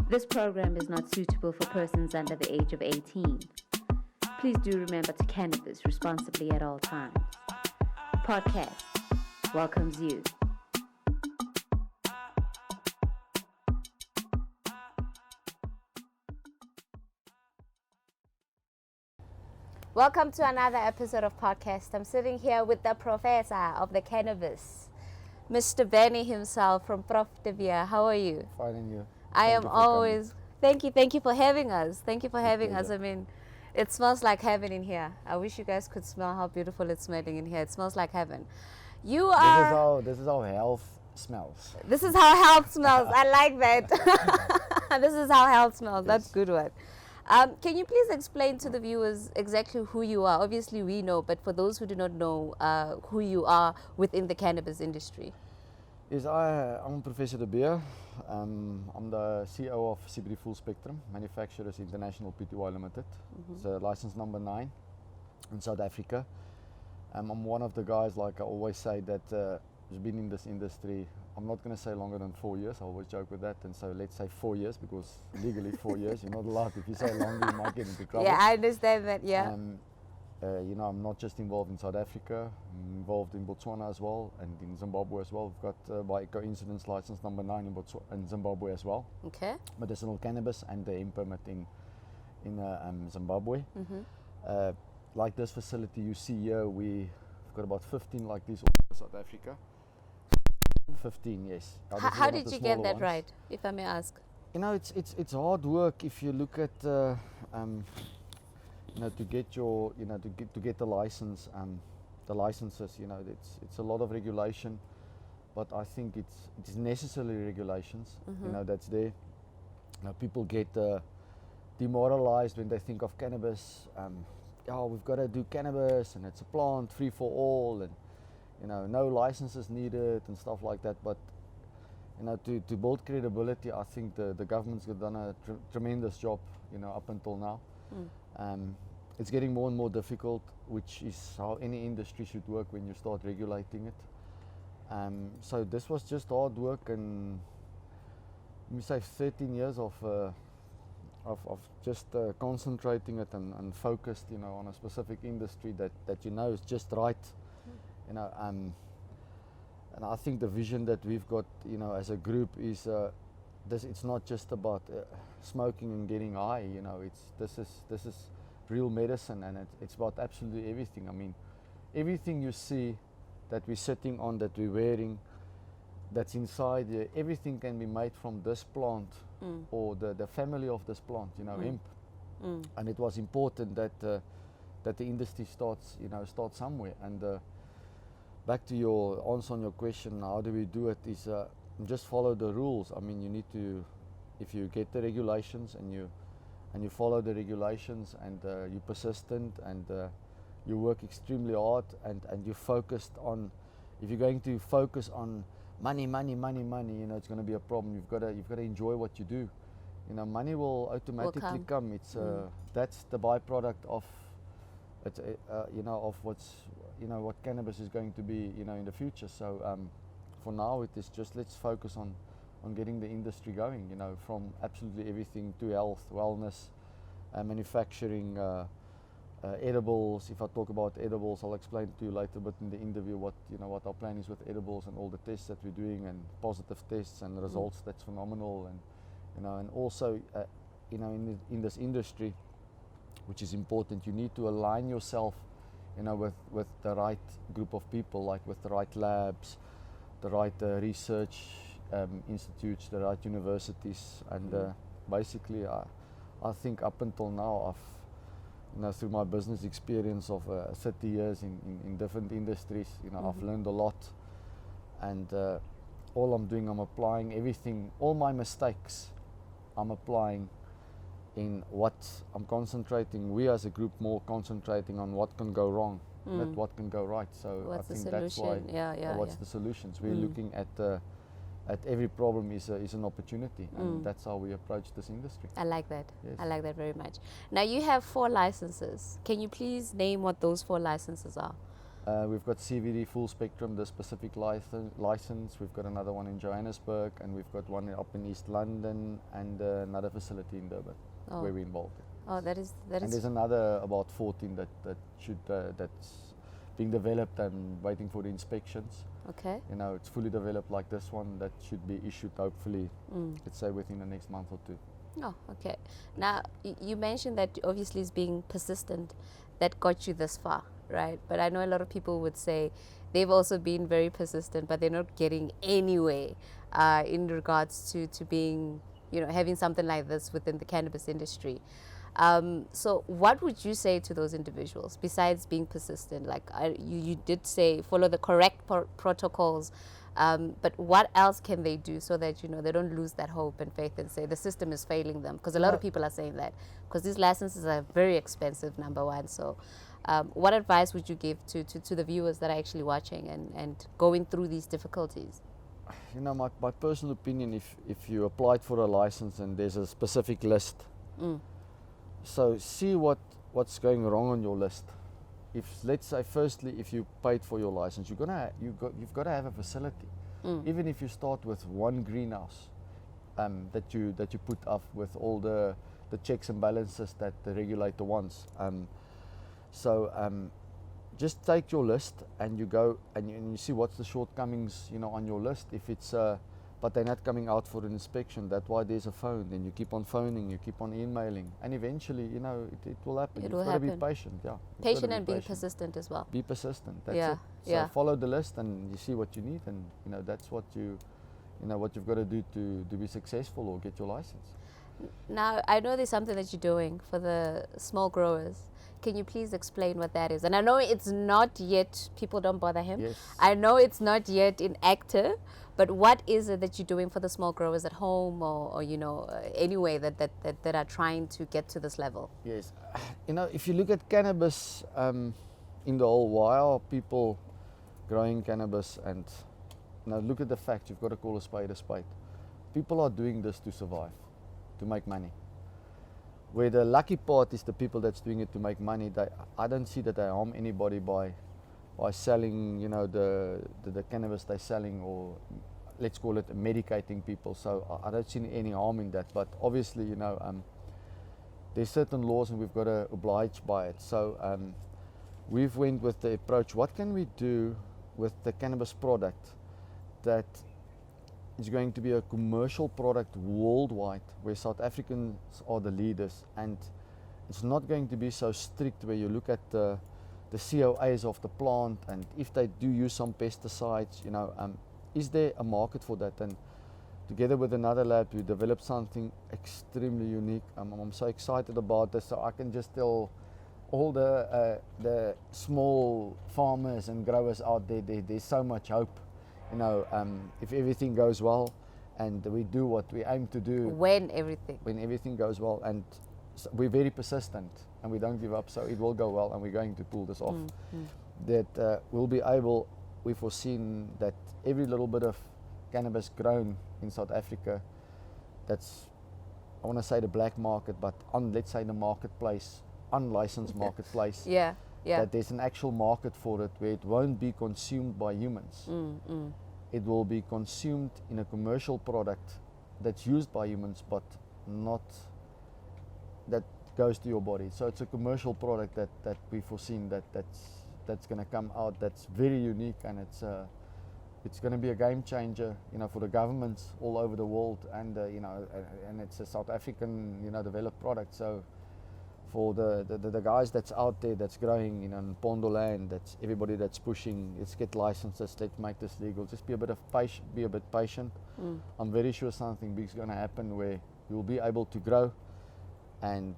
This program is not suitable for persons under the age of 18. Please do remember to cannabis responsibly at all times. Podcast welcomes you. Welcome to another episode of podcast. I'm sitting here with the professor of the cannabis, Mr. Benny himself from Prof. How are you? Fine, and you? I am always. Thank you for having us. Thank you for having us. I mean, it smells like heaven in here. I wish you guys could smell how beautiful it's smelling in here. It smells like heaven. You are. This is how health smells. This is how health smells. I like that. This is how health smells. Yes. That's a good one. Can you please explain to the viewers exactly who you are? Obviously, we know, but for those who do not know who you are within the cannabis industry. Yes, I'm Professor De Beer. I'm the CEO of CBD Full Spectrum Manufacturers International Pty Limited. It's license number 9 in South Africa. I'm one of the guys, like I always say, that has been in this industry. I'm not going to say longer than 4 years. I always joke with that, and so let's say 4 years, because legally 4 years. You're not allowed. If you say longer, you might get into trouble. Yeah, I understand that. Yeah. I'm not just involved in South Africa. I'm involved in Botswana as well, and in Zimbabwe as well. We've got, by coincidence, license number 9 in Zimbabwe as well. Okay. Medicinal cannabis and the hemp permit in Zimbabwe. Like this facility you see here, we've got about 15 like this in South Africa. 15, yes. How did you get that right, if I may ask? You know, it's hard work if you look at to get your to get the license, the licenses. You know, it's a lot of regulation, but I think it's necessary regulations. You know, that's there. You know, people get demoralized when they think of cannabis. We've got to do cannabis, and it's a plant free for all, and no licenses needed and stuff like that. But to build credibility, I think the government's done a tremendous job. Up until now. It's getting more and more difficult, which is how any industry should work when you start regulating it. So this was just hard work, and let me say 13 years of just concentrating it and focused, on a specific industry that is just right. And I think the vision that we've got, as a group is it's not just about smoking and getting high. This is real medicine, and it's about absolutely everything. I mean, everything you see that we're sitting on, that we're wearing, that's inside here, everything can be made from this plant or the family of this plant, hemp. And it was important that the industry starts somewhere. And back to your answer on your question, how do we do it, is just follow the rules. I mean, you need to, if you get the regulations and you follow the regulations, and you're persistent, and you work extremely hard, and you're focused on, if you're going to focus on money, it's going to be a problem. You've got to enjoy what you do. Money will automatically come. It's that's the byproduct of it, of what cannabis is going to be, in the future. So for now, it is just, let's focus on getting the industry going, from absolutely everything to health, wellness, manufacturing, edibles. If I talk about edibles, I'll explain to you later, but in the interview what our plan is with edibles and all the tests that we're doing, and positive tests and results. That's phenomenal. And and also in this industry, which is important, you need to align yourself with the right group of people, like with the right labs, the right research institutes, the right universities. And basically I think up until now, I've through my business experience of 30 years in different industries, I've learned a lot. And all I'm doing, I'm applying everything, all my mistakes I'm applying in what I'm concentrating. We as a group more concentrating on what can go wrong, not what can go right. So what's I think that's why what's the solutions. We're looking at every problem is an opportunity, and that's how we approach this industry. I like that. Yes. I like that very much. Now you have 4 licenses. Can you please name what those 4 licenses are? We've got CBD full spectrum, the specific license. We've got another one in Johannesburg, and we've got one up in East London, and another facility in Durban where we're involved in. Oh, that is. And there's another about 14 that's being developed and waiting for the inspections. Okay. You know, it's fully developed like this one that should be issued hopefully, let's say within the next month or two. Oh, okay. Now, you mentioned that obviously it's being persistent that got you this far, right? But I know a lot of people would say they've also been very persistent, but they're not getting anywhere in regards to being, having something like this within the cannabis industry. So what would you say to those individuals besides being persistent? Like you did say follow the correct protocols, but what else can they do so that they don't lose that hope and faith and say the system is failing them? Because a lot of people are saying that, because these licenses are very expensive, number one. So what advice would you give to the viewers that are actually watching and going through these difficulties? My personal opinion, if you applied for a license and there's a specific list, so see what's going wrong on your list. If, let's say, firstly, if you paid for your license, you've got to have a facility. Even if you start with one greenhouse that you put up with all the checks and balances that the regulator wants. Just take your list and you go and you see what's the shortcomings on your list. If it's but they're not coming out for an inspection, that's why there's a phone. Then you keep on phoning, you keep on emailing, and eventually it will happen. You've got to be patient. Patient and being persistent as well. Be persistent. That's it. So follow the list and you see what you need, and that's what what you've got to do to be successful or get your license. Now, I know there's something that you're doing for the small growers. Can you please explain what that is? And I know it's not yet, people don't bother him. Yes. I know it's not yet inactive, but what is it that you're doing for the small growers at home or anyway that are trying to get to this level? Yes. If you look at cannabis in the whole, why are people growing cannabis? And look at the fact, you've got to call a spade a spade. People are doing this to survive, to make money. Where the lucky part is the people that's doing it to make money. I don't see that they harm anybody by selling, the cannabis they're selling, or let's call it medicating people. So I don't see any harm in that. But obviously, there's certain laws and we've got to oblige by it. So we've went with the approach, what can we do with the cannabis product that is going to be a commercial product worldwide, where South Africans are the leaders, and it's not going to be so strict where you look at the COAs of the plant, and if they do use some pesticides, is there a market for that? And together with another lab, we developed something extremely unique. I'm so excited about this, so I can just tell all the small farmers and growers out there's so much hope. If everything goes well and we do what we aim to do. When everything goes well, and so we're very persistent and we don't give up, so it will go well and we're going to pull this off. That we'll be able, we've foreseen that every little bit of cannabis grown in South Africa, that's, I want to say the black market, but on, let's say, the marketplace, unlicensed marketplace. That there's an actual market for it where it won't be consumed by humans. It will be consumed in a commercial product that's used by humans, but not that goes to your body. So it's a commercial product that we've foreseen that's going to come out, that's very unique, and it's going to be a game changer, for the governments all over the world, and and it's a South African developed product. So for the guys that's out there that's growing in Pondo land, that's everybody that's pushing, let's get licenses, let's make this legal, just be a bit patient. I'm very sure something big is going to happen where you'll be able to grow, and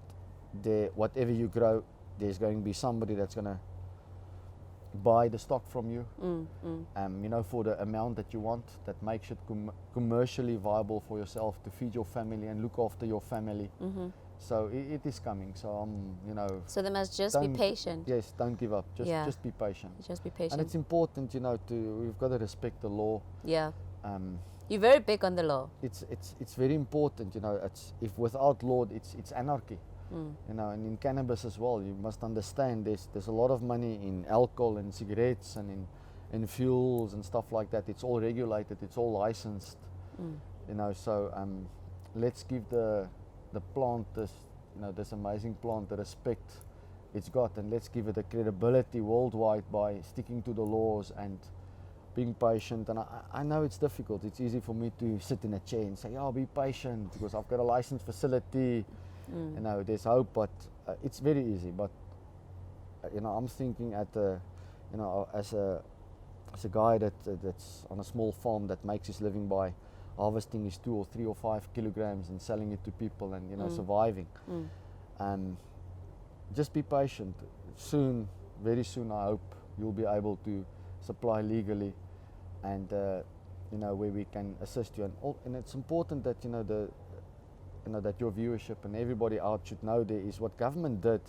whatever you grow, there's going to be somebody that's going to buy the stock from you, for the amount that you want, that makes it commercially viable for yourself to feed your family and look after your family. So it is coming. So So they must just be patient. Yes, don't give up. Just be patient. Just be patient. And it's important, we've got to respect the law. Yeah. You're very big on the law. It's very important. If without law, it's anarchy. You know, and in cannabis as well, you must understand there's a lot of money in alcohol and cigarettes and in fuels and stuff like that. It's all regulated, it's all licensed. You know, so let's give the plant this amazing plant the respect it's got, and let's give it a credibility worldwide by sticking to the laws and being patient. And I know it's difficult. It's easy for me to sit in a chair and say, "Oh, be patient," because I've got a licensed facility. You know, there's hope, but it's very easy. But you know, I'm thinking as a guy that's on a small farm that makes his living by harvesting his 2 or 3 or 5 kilograms and selling it to people and surviving. Just be patient. Soon, very soon, I hope you'll be able to supply legally, and where we can assist you. And it's important that that your viewership and everybody out should know there is what government did.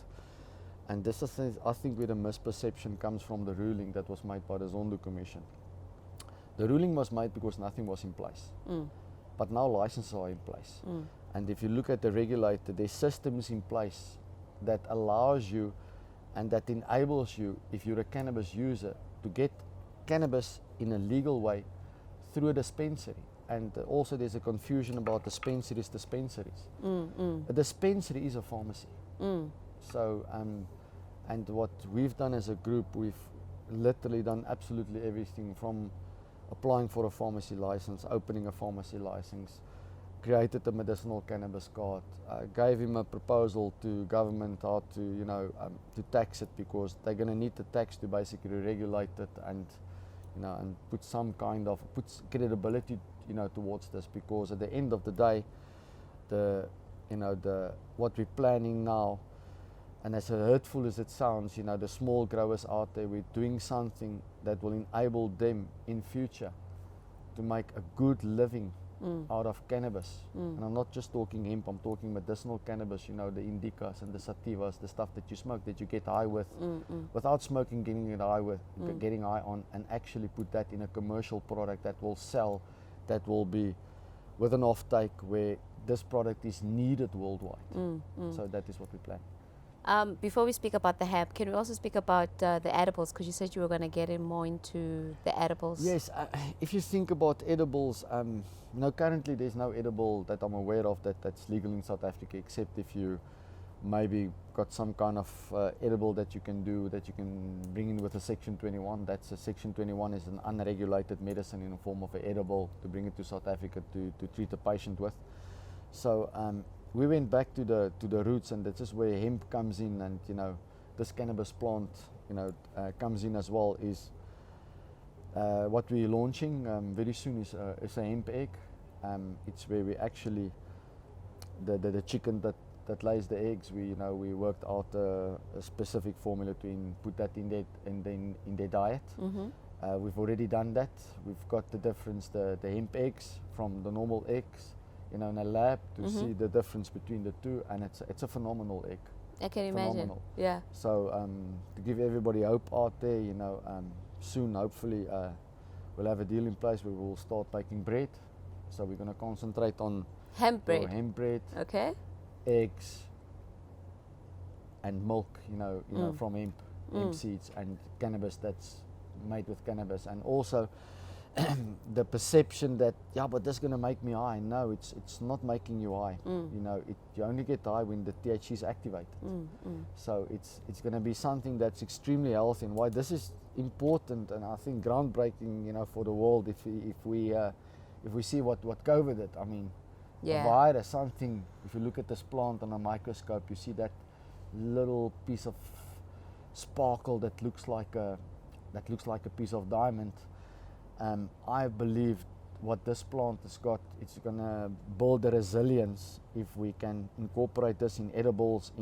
And this is, I think, where the misperception comes from the ruling that was made by the Zondo Commission. The ruling was made because nothing was in place. But now licenses are in place. And if you look at the regulator, there's systems in place that allows you and that enables you, if you're a cannabis user, to get cannabis in a legal way through a dispensary. And also there's a confusion about dispensaries. A dispensary is a pharmacy. So, and what we've done as a group, we've literally done absolutely everything from applying for a pharmacy license, opening a pharmacy license, created a medicinal cannabis card, gave him a proposal to government how to, to tax it, because they're going to need the tax to basically regulate it and, and put some kind of, puts credibility, towards this, because at the end of the day, what we're planning now, and as hurtful as it sounds, the small growers out there, we're doing something that will enable them in future to make a good living out of cannabis. And I'm not just talking hemp, I'm talking medicinal cannabis, the indicas and the sativas, the stuff that you smoke, that you get high with, without smoking, getting high on, and actually put that in a commercial product that will sell, that will be with an off-take where this product is needed worldwide. So that is what we plan. Before we speak about the hemp, can we also speak about the edibles? Because you said you were going to get in more into the edibles. Yes, if you think about edibles, currently there's no edible that I'm aware of that's legal in South Africa, except if you maybe got some kind of edible that you can do, that you can bring in with a Section 21. That's a Section 21 is an unregulated medicine in the form of an edible to bring it to South Africa to treat a patient with. So we went back to the roots, and this is where hemp comes in, and this cannabis plant comes in as well. Is what we're launching very soon is a hemp egg. It's where we actually the chicken that lays the eggs. We worked out a specific formula to put that in their diet. We've already done that. We've got the difference, the hemp eggs from the normal eggs, in a lab to see the difference between the two, and it's a phenomenal egg. I can imagine. Yeah. So to give everybody hope out there, soon hopefully we'll have a deal in place where we'll start making bread. So we're going to concentrate on hemp bread. Hemp bread. Okay. Eggs and milk, from hemp seeds, and cannabis that's made with cannabis. And also the perception that, but this is going to make me high. No, it's not making you high. You only get high when the THC is activated. So it's going to be something that's extremely healthy, and why this is important, and I think groundbreaking, for the world. If we see what COVID did, I mean, a virus, something. If you look at this plant on a microscope, you see that little piece of sparkle that looks like a piece of diamond. I believe what this plant has got, it's going to build the resilience if we can incorporate this in edibles,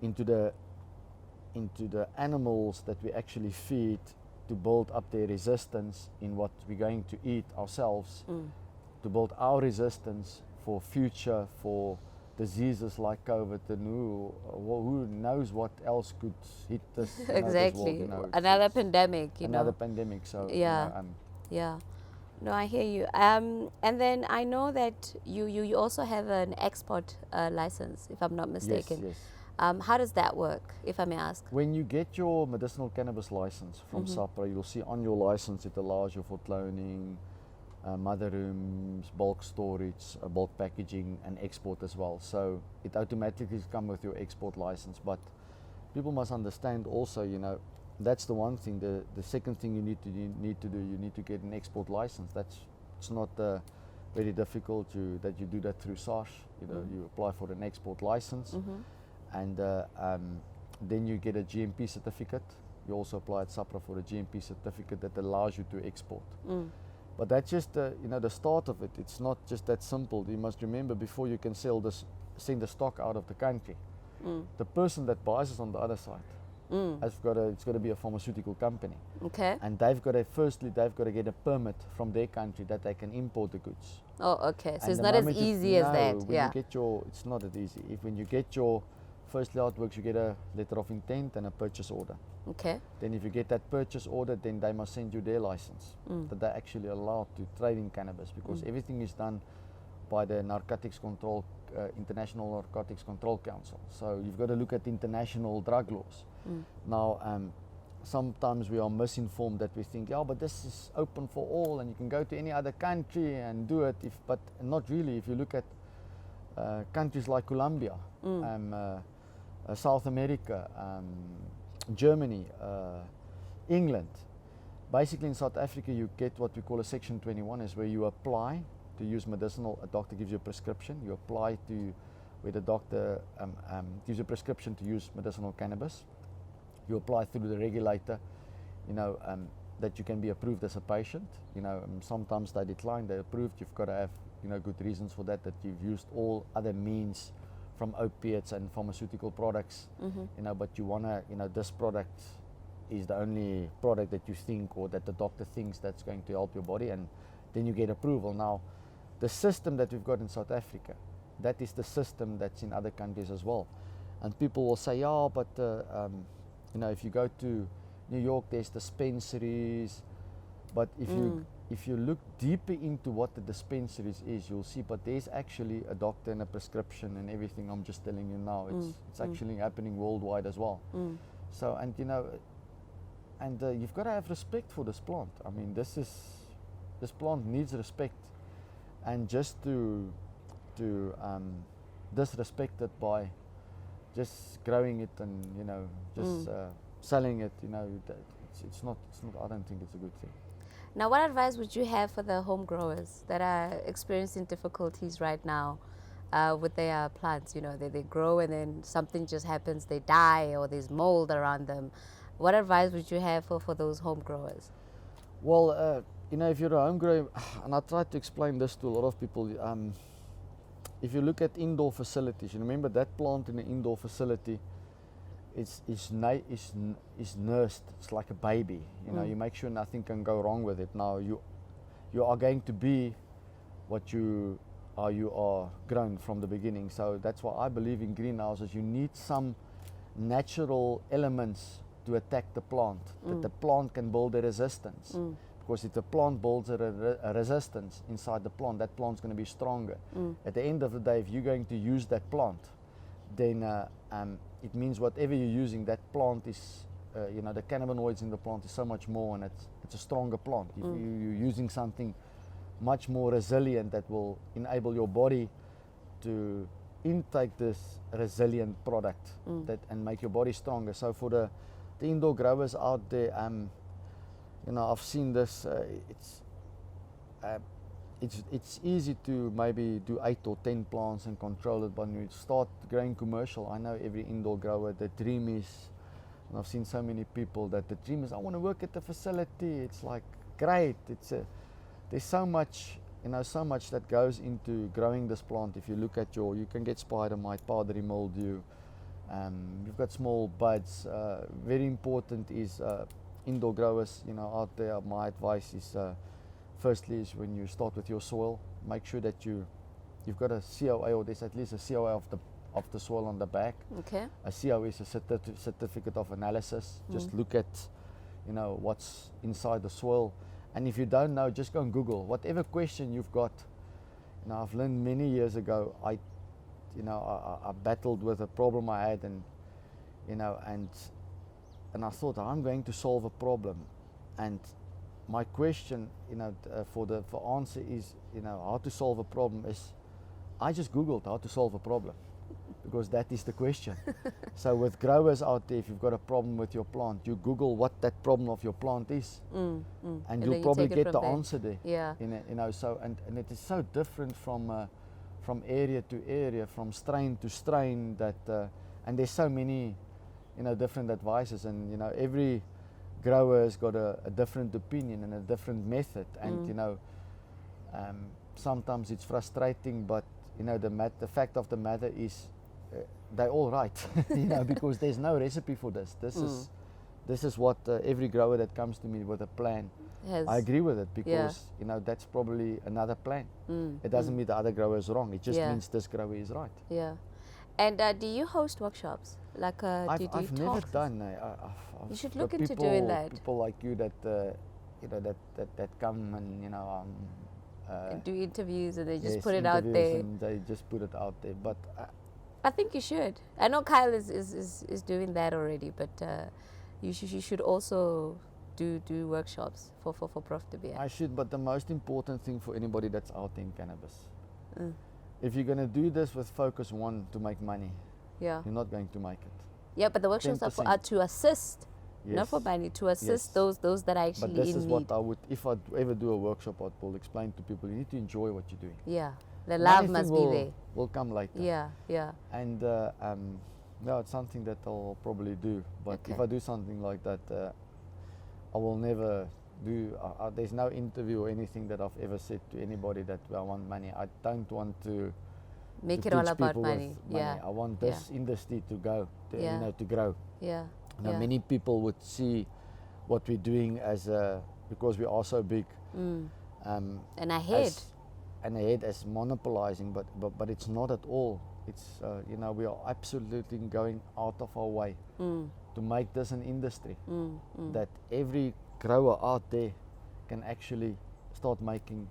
into the animals that we actually feed, to build up their resistance in what we're going to eat ourselves, to build our resistance for future, for diseases like COVID, and who knows what else could hit this. Exactly. Another pandemic. Another pandemic. So yeah. No, I hear you. And then I know that you also have an export license, if I'm not mistaken. Yes. How does that work, if I may ask? When you get your medicinal cannabis license from SAPRA, you'll see on your license it allows you for cloning, mother rooms, bulk storage, bulk packaging, and export as well. So it automatically comes with your export license. But people must understand also, you know, that's the one thing. The second thing you need to do, you need to get an export license. It's not very difficult that you do that through SARS. You know, you apply for an export license, and then you get a GMP certificate. You also apply at SAPRA for a GMP certificate that allows you to export. But that's just you know, the start of it. It's not just that simple. You must remember, before you can send the stock out of the country, the person that buys it on the other side it's got to be a pharmaceutical company. Okay. And they've got to get a permit from their country that they can import the goods. Oh, okay. So And it's the not as moment easy as that. when Yeah. you get it's not as easy. When you get your, firstly how it works, you get a letter of intent and a purchase order. Okay. Then if you get that purchase order, then they must send you their license that they're actually allowed to trade in cannabis, because everything is done by the International Narcotics Control Council. So you've got to look at international drug laws. Now, sometimes we are misinformed that we think, yeah, but this is open for all and you can go to any other country and do it. But not really. If you look at countries like Colombia, South America, Germany, England. Basically in South Africa you get what we call a Section 21, is where you apply to use medicinal. A doctor gives you a prescription. You apply to where the doctor gives you a prescription to use medicinal cannabis. You apply through the regulator, you know, that you can be approved as a patient. You know, sometimes they decline, they approved. You've got to have, you know, good reasons for that you've used all other means from opiates and pharmaceutical products, you know, but you want to, you know, this product is the only product that you think, or that the doctor thinks that's going to help your body, and then you get approval. Now, the system that we've got in South Africa, that is the system that's in other countries as well. And people will say, yeah, but you know, if you go to New York, there's dispensaries. But if you look deeper into what the dispensaries is, you'll see, but there's actually a doctor and a prescription and everything I'm just telling you now. It's actually happening worldwide as well. So, and you know, and you've got to have respect for this plant. I mean, this plant needs respect, and just to disrespect it by just growing it and, you know, just selling it, you know, it's not. I don't think it's a good thing. Now, what advice would you have for the home growers that are experiencing difficulties right now with their plants? You know, they grow and then something just happens, they die, or there's mold around them. What advice would you have for those home growers? Well, you know, if you're a home grower, and I try to explain this to a lot of people, if you look at indoor facilities, you remember that plant in an indoor facility, is nursed. It's like a baby. You know, you make sure nothing can go wrong with it. Now you are going to be what you are grown from the beginning. So that's why I believe in greenhouses. You need some natural elements to attack the plant, that the plant can build a resistance. Because if the plant builds a resistance inside the plant, that plant's going to be stronger. At the end of the day, if you're going to use that plant, then it means whatever you're using, that plant is, you know, the cannabinoids in the plant is so much more, and it's a stronger plant. If you're using something much more resilient that will enable your body to intake this resilient product and make your body stronger. So for the indoor growers out there, you know, I've seen this. It's easy to maybe do 8 or 10 plants and control it, but when you start growing commercial, I know every indoor grower, the dream is, and I've seen so many people that the dream is, I want to work at the facility. It's like great. There's so much, you know, so much that goes into growing this plant. If you look at you can get spider mite, powdery mildew. You've got small buds. Very important is indoor growers, you know, out there. My advice is, firstly, is when you start with your soil, make sure that you've got a COA, or there's at least a COA of the soil on the back. Okay. A COA is a certificate of analysis. Just look at, you know, what's inside the soil, And if you don't know, just go and Google whatever question you've got. You know, I've learned many years ago. I battled with a problem I had, and and I thought I'm going to solve a problem, and my question, for answer is, how to solve a problem is, I just Googled how to solve a problem, because that is the question. So with growers out there, if you've got a problem with your plant, you Google what that problem of your plant is, and you'll probably get the answer there. Yeah. So and it is so different from area to area, from strain to strain, that and there's so many different advices, and every grower has got a different opinion and a different method, and sometimes it's frustrating, but the fact of the matter is they're all right, because there's no recipe for this. This is what every grower that comes to me with a plan, I agree with it, because that's probably another plan. It doesn't mean the other grower is wrong. It just means this grower is right. Yeah. And do you host workshops? Like, I've never done. You should look into doing that. People like you that that come and do interviews, and they just put it out there. And they just put it out there. But I think you should. I know Kyle is doing that already, but you should also do workshops for Prof to be at. I should, but the most important thing for anybody that's out in cannabis, if you're going to do this with focus one to make money, you're not going to make it. Yeah, but the workshops are to assist, not for money, to assist those that are actually in need. But this is what I would, if I ever do a workshop, I will explain to people, you need to enjoy what you're doing. Yeah, the love must be there. Will come later. Yeah. And no, it's something that I'll probably do. But if I do something like that, I will never do. There's no interview or anything that I've ever said to anybody that I want money. I don't want to make it all about money. I want this industry to go, to grow. Yeah. Many people would see what we're doing as because we are so big. And ahead. As monopolizing, but it's not at all. It's we are absolutely going out of our way to make this an industry that every grower out there can actually start making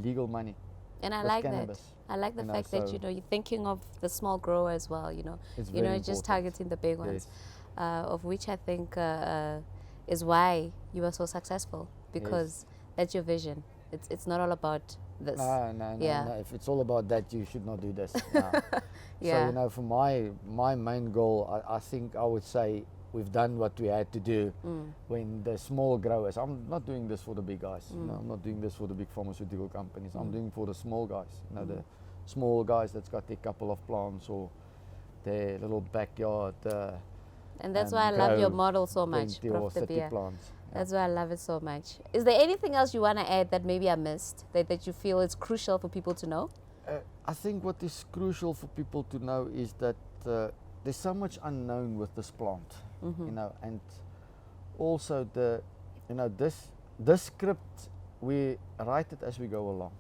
legal money. And I like cannabis. That. I like the fact that you're thinking of the small grower as well. It's you're not just targeting the big ones, of which I think is why you are so successful, because that's your vision. It's not all about this. No. If it's all about that, you should not do this. Yeah. So for my main goal, I think I would say we've done what we had to do. When the small growers, I'm not doing this for the big guys. I'm not doing this for the big pharmaceutical companies. I'm doing for the small guys. The small guys that's got their couple of plants or their little backyard. And that's why I love your model so much, Prof. Plants. That's why I love it so much. Is there anything else you want to add that maybe I missed, that you feel is crucial for people to know? I think what is crucial for people to know is that there's so much unknown with this plant, and also this script, we write it as we go along.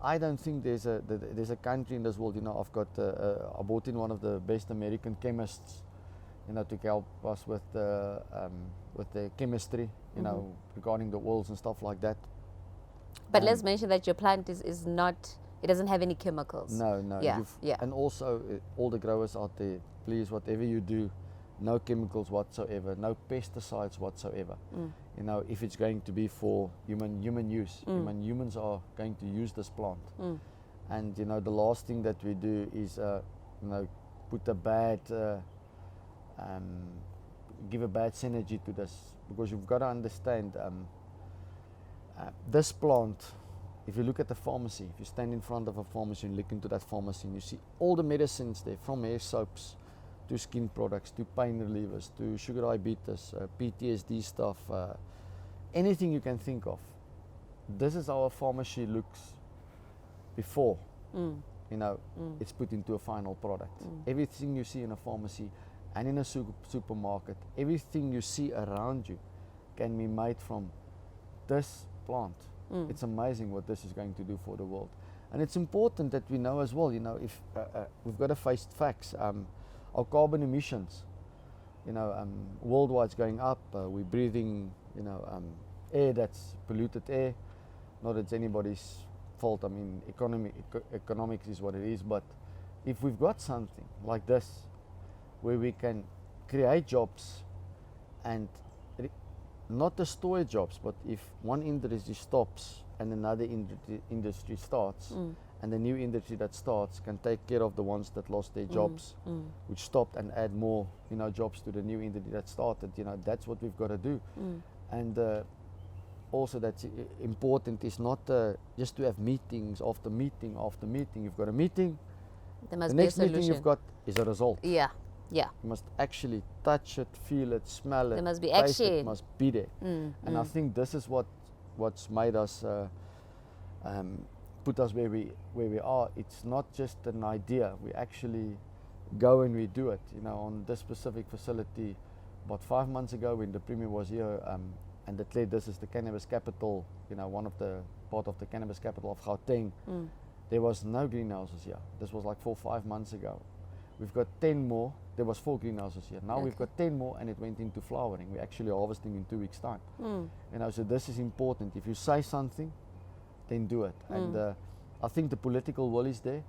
I don't think there's a country in this world. I brought in one of the best American chemists, to help us with the chemistry, regarding the oils and stuff like that. But let's mention that your plant is not, it doesn't have any chemicals. No. Yeah. And also, all the growers out there, please, whatever you do, no chemicals whatsoever, no pesticides whatsoever. If it's going to be for human use, humans are going to use this plant. And the last thing that we do is put a bad give a bad synergy to this, because you've got to understand this plant. If you look at the pharmacy, if you stand in front of a pharmacy and look into that pharmacy, and you see all the medicines there, from hair soaps to skin products to pain relievers to sugar diabetes, PTSD stuff, anything you can think of. This is how a pharmacy looks before it's put into a final product. Everything you see in a pharmacy and in a supermarket, everything you see around you can be made from this plant. It's amazing what this is going to do for the world. And it's important that we know as well, if we've got to face facts. Our carbon emissions, worldwide is going up. We're breathing, air that's polluted air. Not that it's anybody's fault. I mean, economics is what it is. But if we've got something like this, where we can create jobs and not destroy jobs, but if one industry stops and another industry starts, and the new industry that starts can take care of the ones that lost their jobs, which stopped, and add more, jobs to the new industry that started, that's what we've got to do. And also that's important is not just to have meetings after meeting after meeting. You've got a meeting, There must the be a next meeting solution. you've got is a result. Yeah. You must actually touch it, feel it, smell it. There must be taste it, action. must be there. And I think this is what's made us put us where we are. It's not just an idea. We actually go and we do it. On this specific facility, about 5 months ago, when the Premier was here and declared this is the cannabis capital, one of the part of the cannabis capital of Gauteng, there was no greenhouses here. This was like 4 or 5 months ago. We've got 10 more. There was 4 greenhouses here. Now we've got 10 more, and it went into flowering. We're actually harvesting in 2 weeks' time. So this is important. If you say something, then do it. And I think the political will is there.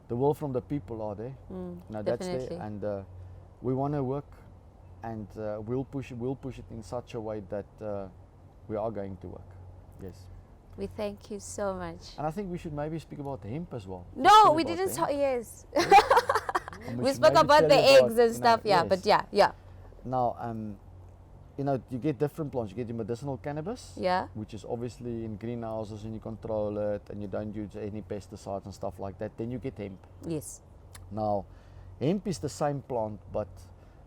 The will from the people are there. That's there. Definitely. And we want to work, and we'll push it in such a way that we are going to work. Yes. We thank you so much. And I think we should maybe speak about the hemp as well. No, Just we about didn't the talk. hemp. Yes. And We should spoke maybe about tell the you eggs and stuff. Yeah, yes. but yeah. Now, you get different plants. You get your medicinal cannabis, Yeah. which is obviously in greenhouses, and you control it, and you don't use any pesticides and stuff like that. Then you get hemp. Yes. Now, hemp is the same plant, but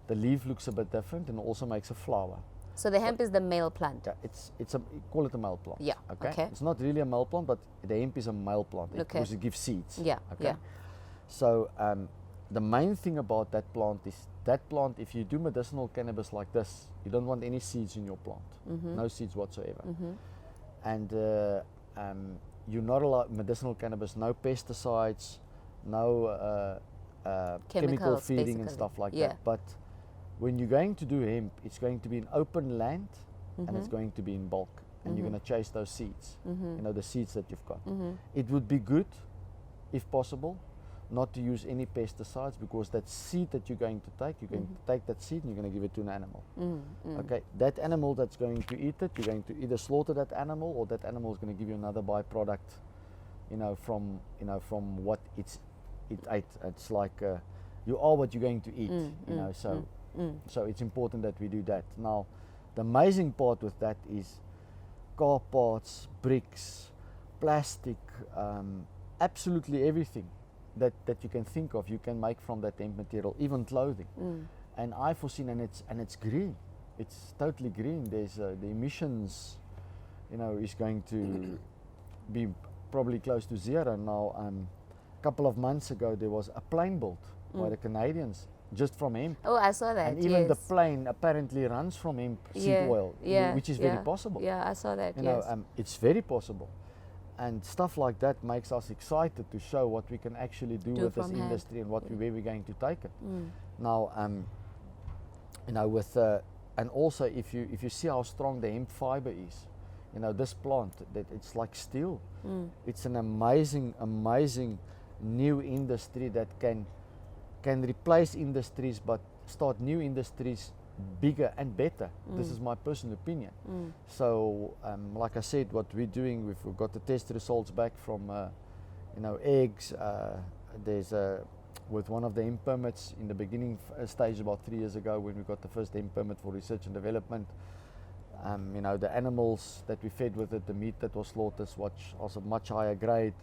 the leaf looks a bit different, and also makes a flower. So the hemp is the male plant. Yeah, call it a male plant. Yeah, okay. It's not really a male plant, but the hemp is a male plant because it gives seeds. Yeah. Okay. Yeah. So the main thing about that plant is if you do medicinal cannabis like this, you don't want any seeds in your plant. No seeds whatsoever. And you're not allowed medicinal cannabis, no pesticides, no chemical Chemicals, feeding and basically. stuff like Yeah. that. But when you're going to do hemp, it's going to be in open land, and it's going to be in bulk, and you're going to chase those seeds, the seeds that you've got. It would be good, if possible, not to use any pesticides, because that seed that you're going to take, you're going to take that seed and you're going to give it to an animal. Okay, that animal that's going to eat it, you're going to either slaughter that animal, or that animal is going to give you another byproduct, from what it ate. It's like you are what you're going to eat, so it's important that we do that. Now, the amazing part with that is car parts, bricks, plastic, absolutely everything that you can think of, you can make from that hemp material, even clothing. And I foreseen, and it's green. It's totally green. There's the emissions, is going to be probably close to zero. Now, a couple of months ago, there was a plane built by the Canadians just from hemp. Oh, I saw that. And even the yes. plane apparently runs from hemp seed oil, which is very possible. Yeah, I saw that. You yes. know, it's very possible. And stuff like that makes us excited to show what we can actually do with this from hemp. industry and where we're going to take it. Now, with and also if you see how strong the hemp fiber is, this plant, that it's like steel. It's an amazing new industry that can replace industries but start new industries bigger and better. This is my personal opinion. So like I said, what we're doing, we've got the test results back from eggs. There's with one of the hemp permits in the beginning stage about 3 years ago, when we got the first hemp permit for research and development. The animals that we fed with it, the meat that was slaughtered was a much higher grade.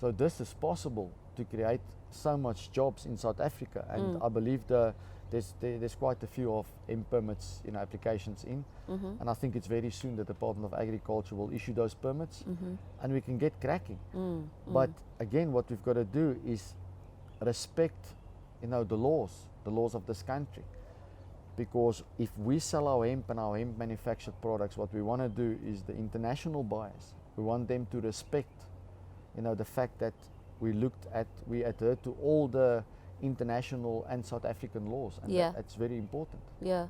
So this is possible to create so much jobs in South Africa, and I believe there's quite a few of hemp permits applications in, and I think it's very soon the Department of Agriculture will issue those permits, and we can get cracking. But again, what we've got to do is respect the laws of this country, because if we sell our hemp and our hemp manufactured products, what we want to do is the international buyers, we want them to respect the fact that we adhere to all the international and South African laws, and that's very important. Yeah,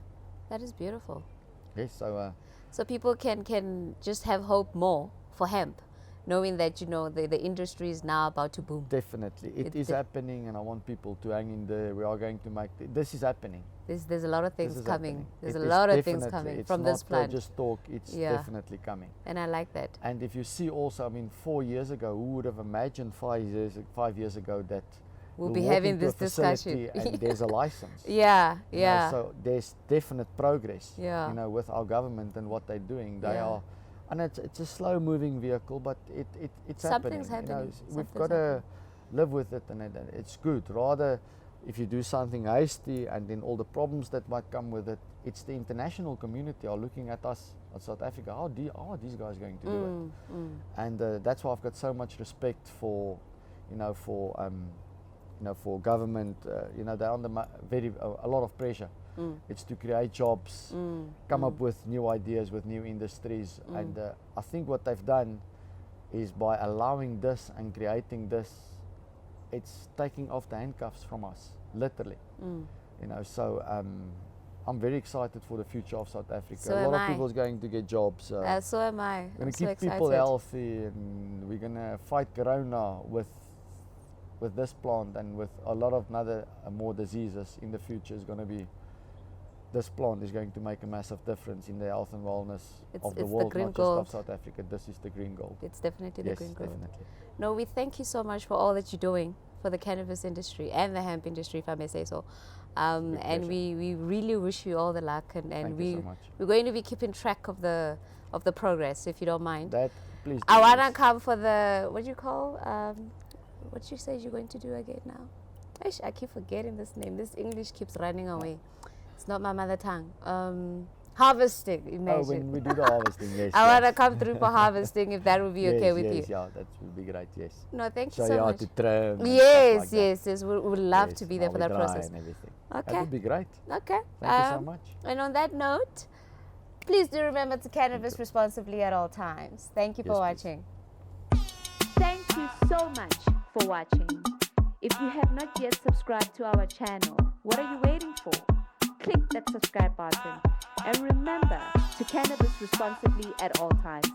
that is beautiful. Yes, so So people can just have hope more for hemp, knowing that, you know, the industry is now about to boom. Definitely, it is happening, and I want people to hang in there. We are going to make this is happening. There's a lot of things coming. Happening. There's It a is lot of things definitely- coming it's from this not, plant. just talk. It's definitely coming. And I like that. And if you see also, I mean, 4 years ago, who would have imagined 5 years ago that We'll you'll be walk having into a this discussion. facility and there's a license. Yeah, You know, yeah. so there's definite progress. Yeah. You know, with our government and what they're doing, they Yeah. are, and it's a slow-moving vehicle, but it's Something's happening. You know, happening. we've Something's got to live with it, and it's good. Rather, if you do something hasty and then all the problems that might come with it, it's the international community are looking at us at South Africa. How are these guys going to do it? And that's why I've got so much respect for, for government. They're under a lot of pressure. It's to create jobs, come up with new ideas, with new industries, and I think what they've done is by allowing this and creating this, it's taking off the handcuffs from us, literally. So I'm very excited for the future of South Africa. So a lot am of I. people is going to get jobs. So am I. We're going I'm to so keep people excited. healthy, and we're going to fight corona with this plant, and with a lot of other more diseases in the future. Is going to be, this plant is going to make a massive difference in the health and wellness of the it's the world, green not gold. just of South Africa. This is the green gold. It's definitely the Yes, green gold. definitely. No, we thank you so much for all that you're doing for the cannabis industry and the hemp industry, if I may say so. And pleasure. we really wish you all the luck, and Thank you so much. we're going to be keeping track of the progress, if you don't mind. That, please. I do wanna this. come for the, what do you call, what you say you're going to do again now? I keep forgetting this name. This English keeps running away. It's not my mother tongue. Harvesting, imagine. Oh, when we do the harvesting, yes. I yeah. want to come through for harvesting, if that would be okay Yes, with yes, you. Yeah, that would be great. Yes. No, thank you Show so you how much. to trim. and Yes, stuff like that. yes. We would love Yes, to be there how for we that dry process. and everything. Okay. That would be great. Okay. Thank you so much. And on that note, please do remember to cannabis responsibly at all times. Thank you for Yes, please. watching. Thank you so much for watching. If you have not yet subscribed to our channel, what are you waiting for? Click that subscribe button and remember to cannabis responsibly at all times.